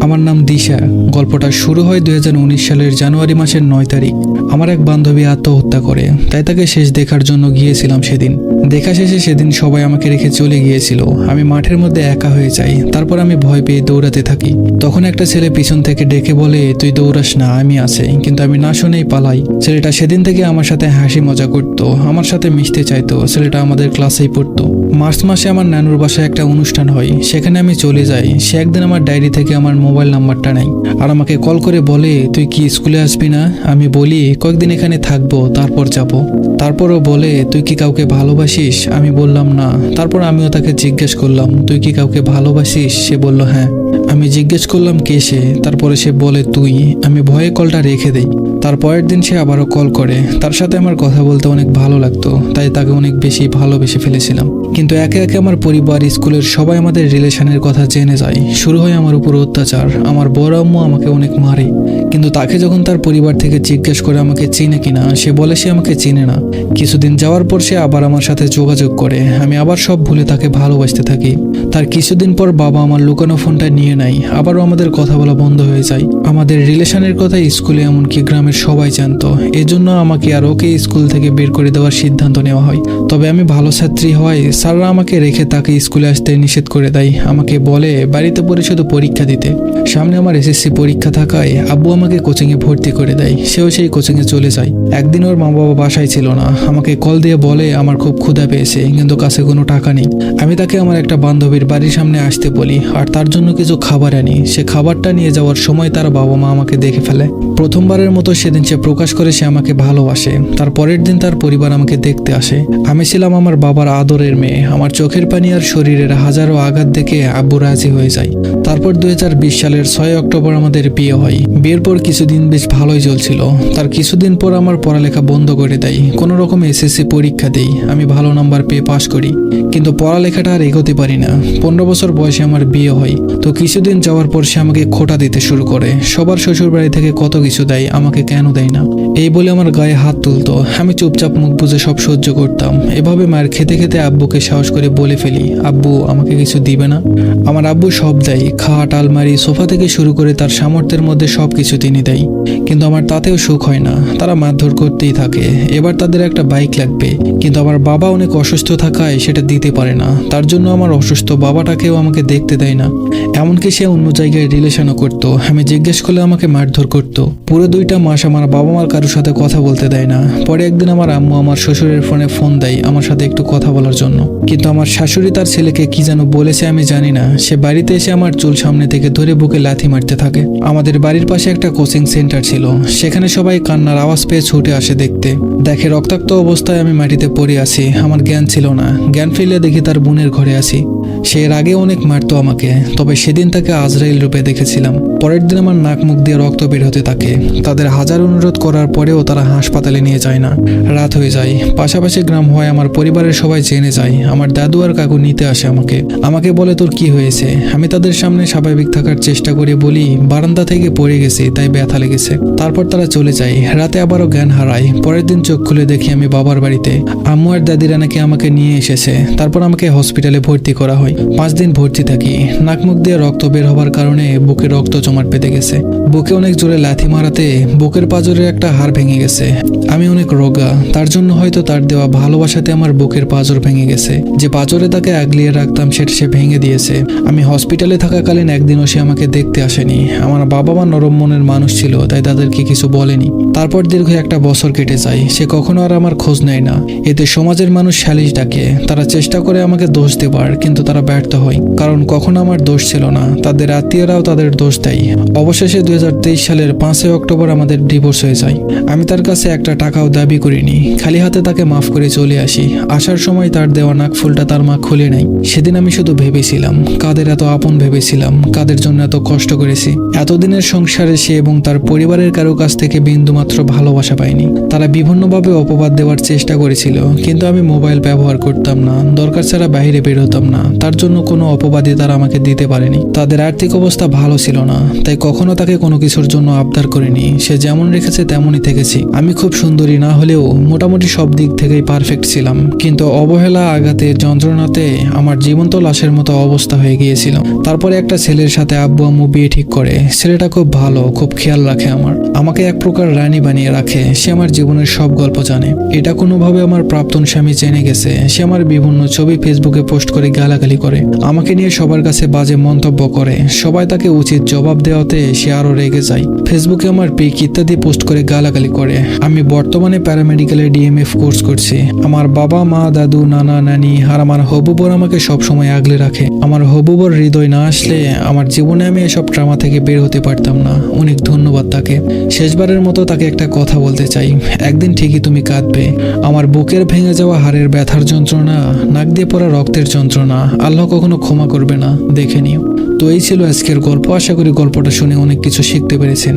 আমার নাম দিশা। গল্পটা শুরু হয় 2019 সালের জানুয়ারি মাসের 9 তারিখ। আমার এক বান্ধবী আত্মহত্যা করে, তাই তাকে শেষ দেখার জন্য গিয়েছিলাম সেদিন। দেখা শেষে সেদিন সবাই আমাকে রেখে চলে গিয়েছিল। আমি মাঠের মধ্যে একা হয়ে যাই। তারপর আমি ভয় পেয়ে দৌড়াতে থাকি। তখন একটা ছেলে পিছন থেকে ডেকে বলে, তুই দৌড়াস না, আমি আছি। কিন্তু আমি না শুনেই পালাই। ছেলেটা সেদিন থেকে আমার সাথে হাসি মজা করতো, আমার সাথে মিশতে চাইতো। ছেলেটা আমাদের ক্লাসেই পড়তো। মার্চ মাসে আমার নানুর বাসায় একটা অনুষ্ঠান হয়, সেখানে আমি চলে যাই। সে একদিন আমার ডায়েরি থেকে আমার মোবাইল নাম্বারটা নেয় আর আমাকে কল করে বলে, তুই কি স্কুলে আসবি না? আমি বলি, কয়েকদিন এখানে থাকবো, তারপর যাব। তারপরও বলে, তুই কি কাউকে ভালোবাসিস? আমি বললাম না। তারপর আমিও তাকে জিজ্ঞেস করলাম, তুই কি কাউকে ভালোবাসিস? সে বলল হ্যাঁ। আমি জিজ্ঞেস করলাম কে সে? তারপরে সে বলে তুই। আমি ভয়ে কলটা রেখে দেই। তারপরের দিন সে আবারও কল করে। তার সাথে আমার কথা বলতে অনেক ভালো লাগতো, তাই তাকে অনেক বেশি ভালোবেসে ফেলেছিলাম। কিন্তু একে একে আমার পরিবার, স্কুলের সবাই আমাদের রিলেশনের কথা জেনে যায়। শুরু হয় আমার উপর অত্যাচার। আমার বড় আম্মু আমাকে অনেক মারে। কিন্তু তাকে যখন তার পরিবার থেকে জিজ্ঞেস করে আমাকে চিনে কিনা, সে বলে সে আমাকে চিনে না। কিছুদিন যাওয়ার পর সে আবার আমার সাথে যোগাযোগ করে। আমি আবার সব ভুলে তাকে ভালোবাসতে থাকি। তার কিছুদিন পর বাবা আমার লুকানো ফোনটা নিয়ে নেয়। আবারও আমাদের কথা বলা বন্ধ হয়ে যায়। আমাদের রিলেশনের কথা স্কুলে এমনকি গ্রামের সবাই জানতো। এজন্য আমাকে আর ওকে স্কুল থেকে বের করে দেওয়ার সিদ্ধান্ত নেওয়া হয়। তবে আমি ভালো ছাত্রী হওয়ায় স্যাররা আমাকে রেখে তাকে স্কুলে আসতে নিষেধ করে দেয়। আমাকে বলে বাড়িতে পড়ে শুধু পরীক্ষা দিতে। সামনে আমার এসএসসি পরীক্ষা থাকায় আব্বু আমাকে কোচিংয়ে ভর্তি করে দেয়। সেও সেই কোচিংয়ে চলে যায়। একদিন ওর মা বাবা বাসায় ছিল না। আমাকে কল দিয়ে বলে আমার খুব ক্ষুধা পেয়েছে, কিন্তু কাছে কোনো টাকা নেই। আমি তাকে আমার একটা বান্ধবীর বাড়ির সামনে আসতে বলি আর তার জন্য কিছু খাবার আনি। সে খাবারটা নিয়ে যাওয়ার সময় তার বাবা মা আমাকে দেখে ফেলে। প্রথমবারের মতো সেদিন সে প্রকাশ করে সে আমাকে ভালোবাসে। তার পরের দিন তার পরিবার আমাকে দেখতে আসে। আমি ছিলাম আমার বাবার আদরের মেয়ে। আমার চোখের পানি আর শরীরের হাজারো আঘাত দেখে আব্বু রাজি হয়ে যায়। তারপর 2020 সালের 6 অক্টোবর আমাদের বিয়ে হয়। বিয়ের পর কিছুদিন বেশ ভালোই চলছিল। তার কিছুদিন পর আমার পড়ালেখা বন্ধ করে দেয়। কোনো রকম এসএসসি পরীক্ষা দেই। আমি ভালো নাম্বার পেয়ে পাশ করি, কিন্তু পড়ালেখাটা আর এগোতে পারি না। 15 বছর বয়সে আমার বিয়ে হয়। তো কিছুদিন যাওয়ার পর সে আমাকে খোঁটা দিতে শুরু করে। সবার শ্বশুর বাড়ি থেকে কত কিছু দেয়, আমাকে কেন দেয় না এই বলে আমার গায়ে হাত তুলতো। আমি চুপচাপ মুখ বুজে সব সহ্য করতাম। এভাবে মায়ের খেতে খেতে আব্বুকে সাহস করে বলে ফেলি, আব্বু আমাকে কিছু দিবে না? আমার আব্বু সব দেয়, খাট, আলমারি, সোফা থেকে শুরু করে তার সামর্থ্যের মধ্যে সবকিছু তিনি দেয়। কিন্তু আমার তাতেও সুখ হয় না। তারা মারধর করতেই থাকে। এবার তাদের একটা বাইক লাগবে, কিন্তু আমার বাবা অনেক অসুস্থ থাকায় সেটা দিতে পারে না। তার জন্য আমার অসুস্থ বাবাটাকেও আমাকে দেখতে দেয় না। এমনকি সে অন্য জায়গায় রিলেশনও করতো। আমি জিজ্ঞেস করলে আমাকে মারধর করতো। পুরো 2টা মাস আমার বাবা মার কারোর সাথে কথা বলতে দেয় না। পরে একদিন আমার আম্মু আমার শ্বশুরের ফোনে ফোন দেয় আমার সাথে একটু কথা বলার জন্য। কিন্তু আমার শাশুড়ি তার ছেলেকে কি যেন বলেছে, আমি জানি না। সে বাড়িতে এসে আমার চুল সামনে থেকে ধরে বুকে লাথি মারতে থাকে। আমাদের বাড়ির পাশে একটা কোচিং সেন্টার ছিল। সেখানে সবাই কান্নার আওয়াজ পেয়ে ছুটে আসে দেখতে। দেখে রক্তাক্ত অবস্থায় আমি মাটিতে পড়ে আছি। আমার জ্ঞান ছিল না। জ্ঞান ফিরলে দেখি তার বোনের ঘরে আছি। সে এর আগে অনেক মারতো আমাকে, তবে সেদিন তাকে আজরাইল রূপে দেখেছিলাম। পরের দিন আমার নাক মুখ দিয়ে রক্ত বের হতে থাকে। তাদের হাজার অনুরোধ করার পরেও তারা হাসপাতালে নিয়ে যায় না। রাত হয়ে যায়। পাশাপাশি গ্রাম হয় আমার পরিবারের সবাই জেনে যায়। আমার দাদু আর কাকু নিতে আসে আমাকে বলে তোর কি হয়েছে? আমি তাদের সামনে স্বাভাবিক থাকার চেষ্টা করে বলি বারান্দা থেকে পড়ে গেছি, তাই ব্যথা লেগেছে। তারপর তারা চলে যায়। রাতে আবারও জ্ঞান হারায়। পরের দিন চোখ খুলে দেখি আমি বাবার বাড়িতে। আম্মু আর দাদিরা নাকি আমাকে নিয়ে এসেছে। তারপর আমাকে হসপিটালে ভর্তি করা হয়। 5 দিন ভর্তি থাকি। নাক মুখ দিয়ে রক্ত বের হবার কারণে বুকে রক্ত জমাট বেঁধে গেছে। বুকে অনেক জোরে লাথি মারাতে বুকের পাঁজরের একটা হাড় ভেঙে গেছে। আমি অনেক রোগা, তার জন্য হয়তো তার দেওয়া ভালোবাসাতে আমার বুকের পাঁজর ভেঙে গেছে। যে পাঁজরে তাকে আগলিয়ে রাখতাম সেটা সে ভেঙে দিয়েছে। আমি হসপিটালে থাকাকালীন একদিনও সে আমাকে দেখতে আসেনি। আমার বাবা মা নরম মনের মানুষ ছিল, তাই তাদেরকে কিছু বলেনি। তারপর দীর্ঘ 1 বছর কেটে যায়। সে কখনো আর আমার খোঁজ নেয় না। এতে সমাজের মানুষ সালিশ ডাকে। তারা চেষ্টা করে আমাকে দোষ দেবার, কিন্তু তারা ব্যর্থ হয়। কারণ কখনো আমার দোষ ছিল না। তাদের আত্মীয়রাও তাদের দোষ দেয়। অবশেষে 2023 সালের 5 অক্টোবর আমাদের ডিভোর্স হয়ে যায়। আমি তার কাছে একটা টাকাও দাবি করিনি। খালি হাতে তাকে মাফ করে চলে আসি। আসার সময় তার দেওয়া নাক ফুলটা তার মা খুলে নেয়। সেদিন আমি শুধু ভেবেছিলাম কাদের এত আপন ভেবেছিলাম, কাদের জন্য এত কষ্ট করেছি। এতদিনের সংসারে সে এবং তার পরিবারের কারো কাছ থেকে বিন্দুমাত্র ভালোবাসা পাইনি। তারা বিভিন্নভাবে অপবাদ দেওয়ার চেষ্টা করেছিল, কিন্তু আমি মোবাইল ব্যবহার করতাম না। দরকার ছাড়া বাইরে বের হতাম না। তার জন্য কোনো অপবাদই তারা আমাকে দিতে পারেনি। তাদের আর্থিক অবস্থা ভালো ছিল না, তাই কখনো তাকে কোনো কিছুর জন্য আবদার করিনি। সে যেমন রেখেছে তেমনই থেকেছি। আমি খুব সুন্দরী না হলেও মোটামুটি সব দিক থেকেই পারফেক্ট ছিলাম, কিন্তু অবহেলা, আঘাতে, যন্ত্রণাতে আমার জীবন্ত লাশের মতো অবস্থা হয়ে গিয়েছিল। তারপরে একটা ছেলের সাথে আব্বু আম্মু বিয়ে ঠিক করে। ছেলেটা খুব ভালো, খুব খেয়াল রাখে আমাকে এক প্রকার রানী বানিয়ে রাখে। সে আমার জীবনের সব গল্প জানে। এটা কোনোভাবে আমার প্রাক্তন স্বামী জেনে গেছে। সে আমার বিভিন্ন ছবি ফেসবুকে পোস্ট করে গালাগালি করে, আমাকে নিয়ে সবার কাছে বাজে মন্তব্য করে। সবাই তাকে উচিত জবাব দেওয়াতে সে আরো রেগে যায়। ফেসবুকে আমার পিক ইত্যাদি পোস্ট করে গালাগালি করে। আমি বর্তমানে প্যারামেডিক্যালের ডিএমএফ কোর্স করছি। আমার বাবা মা, দাদু, নানা, নানি আর আমার হবু বর আমাকে সবসময় আগলে রাখে। আমার হবু বর হৃদয় না আসলে আমার জীবনে আমি এসব ট্রামা থেকে বের হতে পারতাম না। অনেক ধন্যবাদ তাকে। শেষবারের মতো তাকে একটা কথা বলতে চাই, একদিন ঠিকই তুমি কাঁদবে। আমার বুকের ভেঙে যাওয়া হাড়ের ব্যথার যন্ত্রণা, নাক দিয়ে পড়া রক্তের যন্ত্রণা আল্লাহ কখনো ক্ষমা করবে না, দেখে নিও। তো এই ছিল আজকের গল্প। আশা করি গল্পটা শুনে অনেক কিছু শিখতে পেরেছেন।